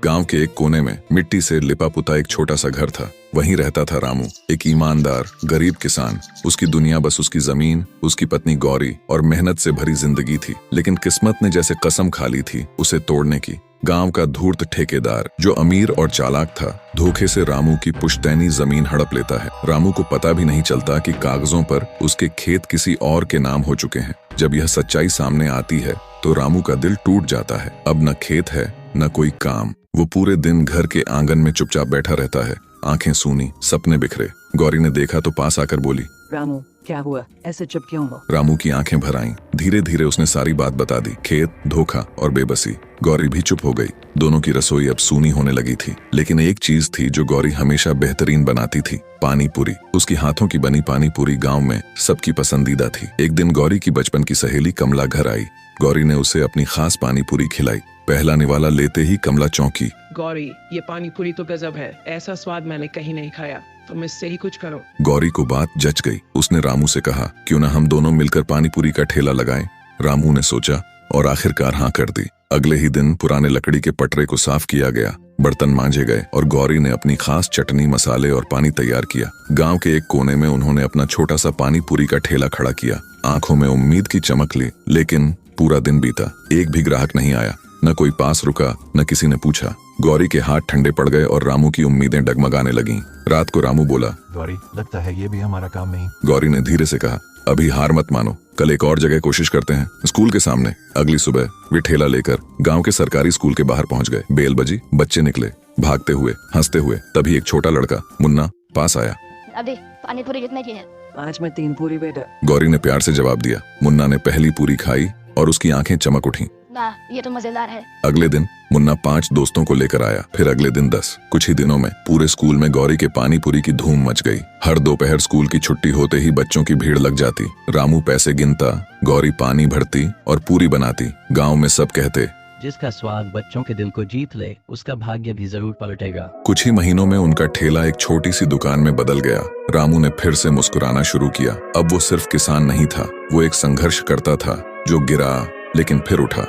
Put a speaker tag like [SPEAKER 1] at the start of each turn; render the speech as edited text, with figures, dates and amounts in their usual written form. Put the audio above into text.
[SPEAKER 1] गांव के एक कोने में मिट्टी से लिपा पुता एक छोटा सा घर था। वहीं रहता था रामू, एक ईमानदार गरीब किसान। उसकी दुनिया बस उसकी जमीन, उसकी पत्नी गौरी और मेहनत से भरी जिंदगी थी। लेकिन किस्मत ने जैसे कसम खा ली थी उसे तोड़ने की। गांव का धूर्त ठेकेदार जो अमीर और चालाक था, धोखे से रामू की पुश्तैनी जमीन हड़प लेता है। रामू को पता भी नहीं चलता कि कागजों पर उसके खेत किसी और के नाम हो चुके हैं। जब यह सच्चाई सामने आती है तो रामू का दिल टूट जाता है। अब न खेत है न कोई काम। वो पूरे दिन घर के आंगन में चुपचाप बैठा रहता है, आंखें सूनी, सपने बिखरे। गौरी ने देखा तो पास आकर बोली,
[SPEAKER 2] रामू क्या हुआ, ऐसे चुप क्यों हो?
[SPEAKER 1] रामू की आंखें भर आईं। धीरे धीरे उसने सारी बात बता दी, खेत, धोखा और बेबसी। गौरी भी चुप हो गई। दोनों की रसोई अब सूनी होने लगी थी। लेकिन एक चीज थी जो गौरी हमेशा बेहतरीन बनाती थी, पानी पूरी। उसकी हाथों की बनी पानी पूरी गांव में सबकी पसंदीदा थी। एक दिन गौरी की बचपन की सहेली कमला घर आई। गौरी ने उसे अपनी खास पानी पूरी खिलाई। पहला निवाला लेते ही कमला चौंकी।
[SPEAKER 3] गौरी, ये पानी पूरी तो गजब है। ऐसा स्वाद मैंने कहीं नहीं खाया। तुम इससे ही कुछ करो।
[SPEAKER 1] गौरी को बात जच गई। उसने रामू से कहा, क्यों ना हम दोनों मिलकर पानी पूरी का ठेला लगाएं? रामू ने सोचा और आखिरकार हाँ कर दी। अगले ही दिन पुराने लकड़ी के पटरे को साफ किया गया, बर्तन मांजे गए और गौरी ने अपनी खास चटनी, मसाले और पानी तैयार किया। गांव के एक कोने में उन्होंने अपना छोटा सा पानी पूरी का ठेला खड़ा किया। आंखों में उम्मीद की चमक ली। लेकिन पूरा दिन बीता, एक भी ग्राहक नहीं आया। न कोई पास रुका, न किसी ने पूछा। गौरी के हाथ ठंडे पड़ गए और रामू की उम्मीदें डगमगाने लगीं। रात को रामू बोला,
[SPEAKER 4] गौरी, लगता है ये भी हमारा काम नहीं।
[SPEAKER 1] गौरी ने धीरे से कहा, अभी हार मत मानो, कल एक और जगह कोशिश करते हैं, स्कूल के सामने। अगली सुबह वे ठेला लेकर गांव के सरकारी स्कूल के बाहर पहुंच गए। बेल बजी, बच्चे निकले भागते हुए, हंसते हुए। तभी एक छोटा लड़का मुन्ना पास आया।
[SPEAKER 5] अभी पानी पूरी कितने की है?
[SPEAKER 2] आज मैं 3 पूरी बेटा।
[SPEAKER 1] गौरी ने प्यार से जवाब दिया। मुन्ना ने पहली पूरी खाई और उसकी आंखें चमक उठी।
[SPEAKER 5] वाह, ये तो मजेदार है।
[SPEAKER 1] अगले दिन मुन्ना 5 दोस्तों को लेकर आया, फिर अगले दिन 10। कुछ ही दिनों में पूरे स्कूल में गौरी के पानी पूरी की धूम मच गई। हर दोपहर स्कूल की छुट्टी होते ही बच्चों की भीड़ लग जाती। रामू पैसे गिनता, गौरी पानी भरती और पूरी बनाती। गांव में सब कहते,
[SPEAKER 6] जिसका स्वाद बच्चों के दिल को जीत ले उसका भाग्य भी जरूर पलटेगा।
[SPEAKER 1] कुछ ही महीनों में उनका ठेला एक छोटी सी दुकान में बदल गया। रामू ने फिर से मुस्कुराना शुरू किया। अब वो सिर्फ किसान नहीं था, वो एक संघर्ष करता था जो गिरा लेकिन फिर उठा।